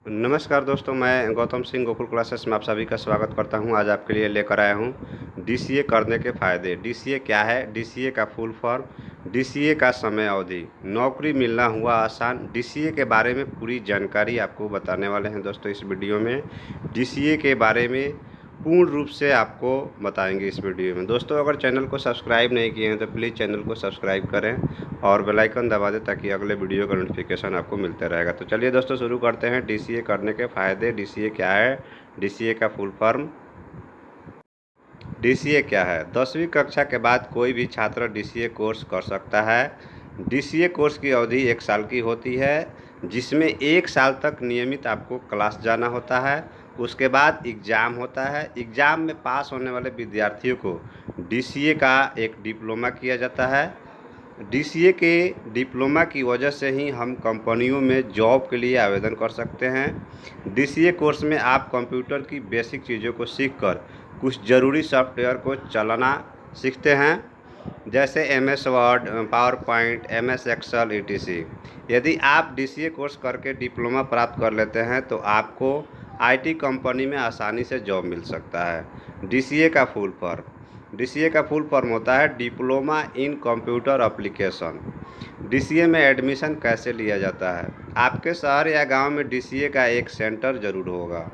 नमस्कार दोस्तों, मैं गौतम सिंह गोकुल क्लासेस में आप सभी का स्वागत करता हूं। आज आपके लिए लेकर आया हूं डीसीए करने के फ़ायदे। डीसीए क्या है, डीसीए का फुल फॉर्म, डीसीए का समय अवधि, नौकरी मिलना हुआ आसान। डीसीए के बारे में पूरी जानकारी आपको बताने वाले हैं दोस्तों इस वीडियो में। डीसीए के बारे में पूर्ण रूप से आपको बताएंगे इस वीडियो में। दोस्तों, अगर चैनल को सब्सक्राइब नहीं किए हैं तो प्लीज़ चैनल को सब्सक्राइब करें और बेल आइकन दबा दें ताकि अगले वीडियो का नोटिफिकेशन आपको मिलता रहेगा। तो चलिए दोस्तों, शुरू करते हैं डीसीए करने के फ़ायदे। डीसीए क्या है, डीसीए का फुल फॉर्म। डीसीए क्या है? 10वीं कक्षा के बाद कोई भी छात्र डीसीए कोर्स कर सकता है। डीसीए कोर्स की अवधि 1 साल की होती है, जिसमें 1 साल तक नियमित आपको क्लास जाना होता है। उसके बाद एग्ज़ाम होता है। एग्ज़ाम में पास होने वाले विद्यार्थियों को डीसीए का एक डिप्लोमा किया जाता है। डीसीए के डिप्लोमा की वजह से ही हम कंपनियों में जॉब के लिए आवेदन कर सकते हैं। डीसीए कोर्स में आप कंप्यूटर की बेसिक चीज़ों को सीखकर कुछ ज़रूरी सॉफ्टवेयर को चलाना सीखते हैं, जैसे MS Word, PowerPoint, MS Excel etc. यदि आप डीसीए कोर्स करके डिप्लोमा प्राप्त कर लेते हैं तो आपको आईटी कंपनी में आसानी से जॉब मिल सकता है। डीसीए का फुल फॉर्म, डीसीए का फुल फॉर्म होता है diploma in computer application. DCA में एडमिशन कैसे लिया जाता है? आपके शहर या गांव में डीसीए का एक सेंटर ज़रूर होगा,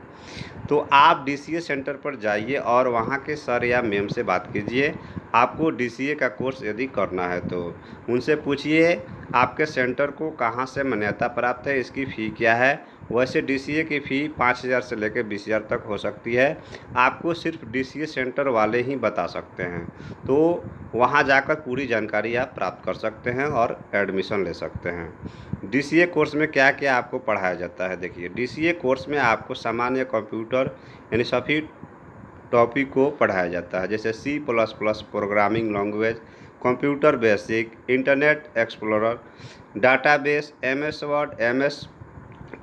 तो आप डीसीए सेंटर पर जाइए और वहाँ के सर या मैम से बात कीजिए। आपको डीसीए का कोर्स यदि करना है तो उनसे पूछिए आपके सेंटर को कहाँ से मान्यता प्राप्त है, इसकी फ़ी क्या है। वैसे डीसीए की फ़ी 5,000 से लेकर 20,000 तक हो सकती है। आपको सिर्फ डीसीए सेंटर वाले ही बता सकते हैं, तो वहाँ जाकर पूरी जानकारी आप प्राप्त कर सकते हैं और एडमिशन ले सकते हैं। डीसीए कोर्स में क्या क्या आपको पढ़ाया जाता है? देखिए, डीसीए कोर्स में आपको सामान्य कंप्यूटर यानी सभी टॉपिक को पढ़ाया जाता है, जैसे C++ programming language, computer basic, Internet Explorer, database, MS Word, MS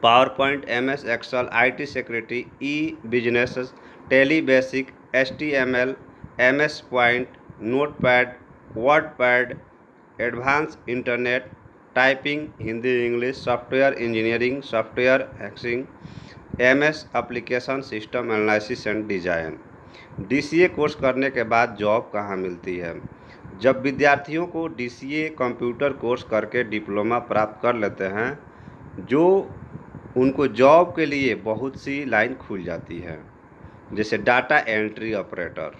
PowerPoint, MS Excel, IT security, e business, Tally basic, HTML, MS point, Notepad, WordPad, advance internet typing, Hindi English, software engineering, software hacking, MS application system analysis and design. DCA course करने के बाद job कहाँ मिलती है? जब विद्यार्थियों को DCA computer course करके डिप्लोमा प्राप्त कर लेते हैं, जो उनको जॉब के लिए बहुत सी लाइन खुल जाती है, जैसे data entry operator.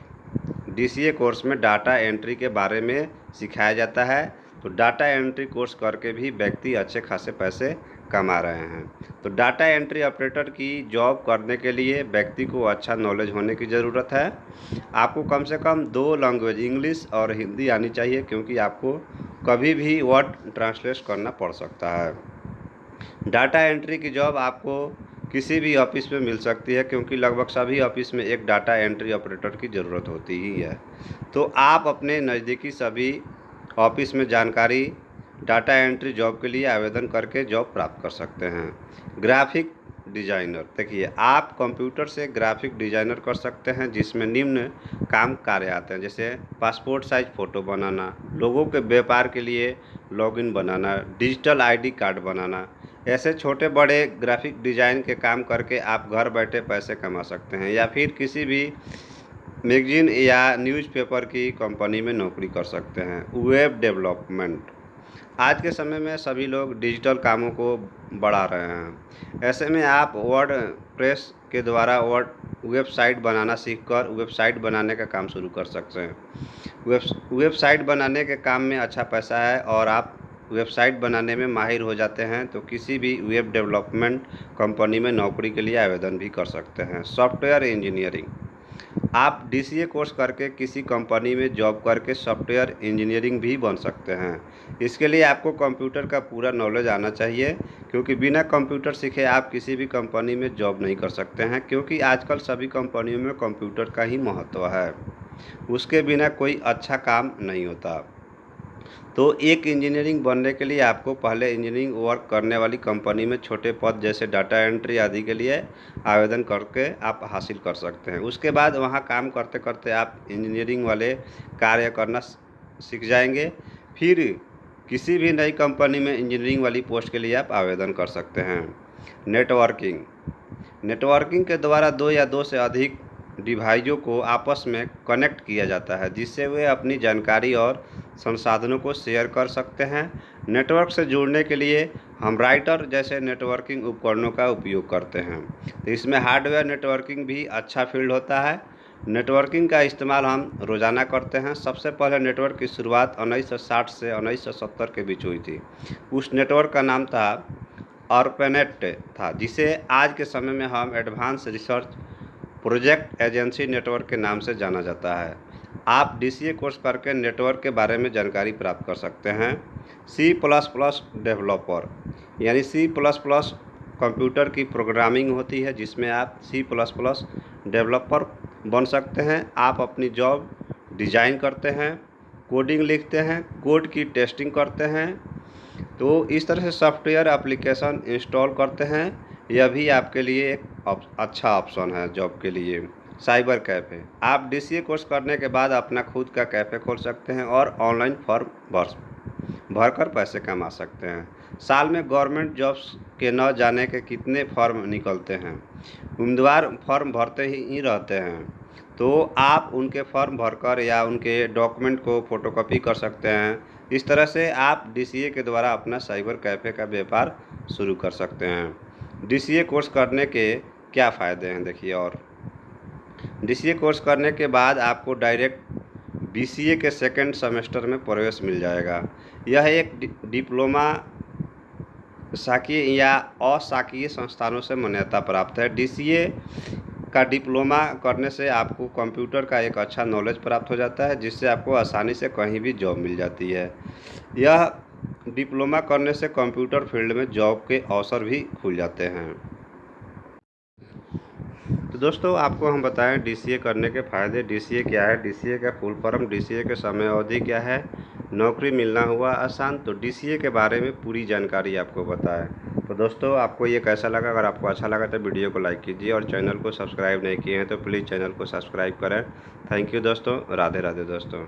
DCA course में डाटा एंट्री के बारे में सिखाया जाता है, तो डाटा एंट्री कोर्स करके भी व्यक्ति अच्छे खासे पैसे कमा रहे हैं। तो डाटा एंट्री ऑपरेटर की जॉब करने के लिए व्यक्ति को अच्छा नॉलेज होने की ज़रूरत है। आपको कम से कम 2 लैंग्वेज, इंग्लिश और हिंदी आनी चाहिए, क्योंकि आपको कभी भी वर्ड ट्रांसलेट करना पड़ सकता है। डाटा एंट्री की जॉब आपको किसी भी ऑफिस में मिल सकती है, क्योंकि लगभग सभी ऑफिस में एक डाटा एंट्री ऑपरेटर की ज़रूरत होती ही है। तो आप अपने नज़दीकी सभी ऑफिस में जानकारी डाटा एंट्री जॉब के लिए आवेदन करके जॉब प्राप्त कर सकते हैं। ग्राफिक डिज़ाइनर, देखिए, आप कंप्यूटर से ग्राफिक डिज़ाइनर कर सकते हैं, जिसमें निम्न काम कार्य आते हैं, जैसे पासपोर्ट साइज फ़ोटो बनाना, लोगों के व्यापार के लिए लॉगिन बनाना, डिजिटल आईडी कार्ड बनाना। ऐसे छोटे बड़े ग्राफिक डिज़ाइन के काम करके आप घर बैठे पैसे कमा सकते हैं, या फिर किसी भी मैगजीन या न्यूज़पेपर की कंपनी में नौकरी कर सकते हैं। वेब डेवलपमेंट, आज के समय में सभी लोग डिजिटल कामों को बढ़ा रहे हैं। ऐसे में आप वर्ड प्रेस के द्वारा वेबसाइट बनाना सीखकर वेबसाइट बनाने का काम शुरू कर सकते हैं। वेबसाइट बनाने के काम में अच्छा पैसा है, और आप वेबसाइट बनाने में माहिर हो जाते हैं तो किसी भी वेब डेवलपमेंट कंपनी में नौकरी के लिए आवेदन भी कर सकते हैं। सॉफ्टवेयर इंजीनियरिंग, आप डीसीए कोर्स करके किसी कंपनी में जॉब करके सॉफ्टवेयर इंजीनियरिंग भी बन सकते हैं। इसके लिए आपको कंप्यूटर का पूरा नॉलेज आना चाहिए, क्योंकि बिना कंप्यूटर सीखे आप किसी भी कंपनी में जॉब नहीं कर सकते हैं, क्योंकि आजकल सभी कंपनियों में कंप्यूटर का ही महत्व है। उसके बिना कोई अच्छा काम नहीं होता। तो एक इंजीनियरिंग बनने के लिए आपको पहले इंजीनियरिंग वर्क करने वाली कंपनी में छोटे पद जैसे डाटा एंट्री आदि के लिए आवेदन करके आप हासिल कर सकते हैं। उसके बाद वहाँ काम करते करते आप इंजीनियरिंग वाले कार्य करना सीख जाएंगे। फिर किसी भी नई कंपनी में इंजीनियरिंग वाली पोस्ट के लिए आप आवेदन कर सकते हैं। नेटवर्किंग के द्वारा दो या दो से अधिक डिवाइसों को आपस में कनेक्ट किया जाता है, जिससे वे अपनी जानकारी और संसाधनों को शेयर कर सकते हैं। नेटवर्क से जुड़ने के लिए हम राउटर जैसे नेटवर्किंग उपकरणों का उपयोग करते हैं। तो इसमें हार्डवेयर नेटवर्किंग भी अच्छा फील्ड होता है। नेटवर्किंग का इस्तेमाल हम रोज़ाना करते हैं। सबसे पहले नेटवर्क की शुरुआत 1960 से 1970 के बीच हुई थी। उस नेटवर्क का नाम था ARPANET था, जिसे आज के समय में हम advance research project agency network के नाम से जाना जाता है। आप DCA कोर्स करके नेटवर्क के बारे में जानकारी प्राप्त कर सकते हैं। C++ डेवलपर यानी C++ कंप्यूटर की प्रोग्रामिंग होती है, जिसमें आप C++ डेवलपर बन सकते हैं। आप अपनी जॉब डिज़ाइन करते हैं, कोडिंग लिखते हैं, कोड की टेस्टिंग करते हैं। तो इस तरह से सॉफ्टवेयर एप्लीकेशन इंस्टॉल करते हैं। यह भी आपके लिए एक अच्छा ऑप्शन है जॉब के लिए। साइबर कैफ़े, आप DCA कोर्स करने के बाद अपना खुद का कैफ़े खोल सकते हैं और ऑनलाइन फॉर्म भरकर पैसे कमा सकते हैं। साल में गवर्नमेंट जॉब्स के न जाने के कितने फॉर्म निकलते हैं। उम्मीदवार फॉर्म भरते ही रहते हैं, तो आप उनके फॉर्म भरकर या उनके डॉक्यूमेंट को फ़ोटोकॉपी कर सकते हैं। इस तरह से आप DCA के द्वारा अपना साइबर कैफ़े का व्यापार शुरू कर सकते हैं। DCA कोर्स करने के क्या फ़ायदे हैं देखिए। और DCA कोर्स करने के बाद आपको डायरेक्ट BCA के सेकेंड सेमेस्टर में प्रवेश मिल जाएगा। यह एक डिप्लोमा शासकीय या अशासकीय संस्थानों से मान्यता प्राप्त है। DCA का डिप्लोमा करने से आपको कंप्यूटर का एक अच्छा नॉलेज प्राप्त हो जाता है, जिससे आपको आसानी से कहीं भी जॉब मिल जाती है। यह डिप्लोमा करने से कंप्यूटर फील्ड में जॉब के अवसर भी खुल जाते हैं। तो दोस्तों, आपको हम बताएं DCA करने के फ़ायदे। DCA क्या है, DCA का फुल फॉर्म, DCA के समय अवधि क्या है, नौकरी मिलना हुआ आसान। तो DCA के बारे में पूरी जानकारी आपको बताएं। तो दोस्तों, आपको ये कैसा लगा? अगर आपको अच्छा लगा तो वीडियो को लाइक कीजिए और चैनल को सब्सक्राइब नहीं किए हैं तो प्लीज़ चैनल को सब्सक्राइब करें। थैंक यू दोस्तों। राधे राधे दोस्तों।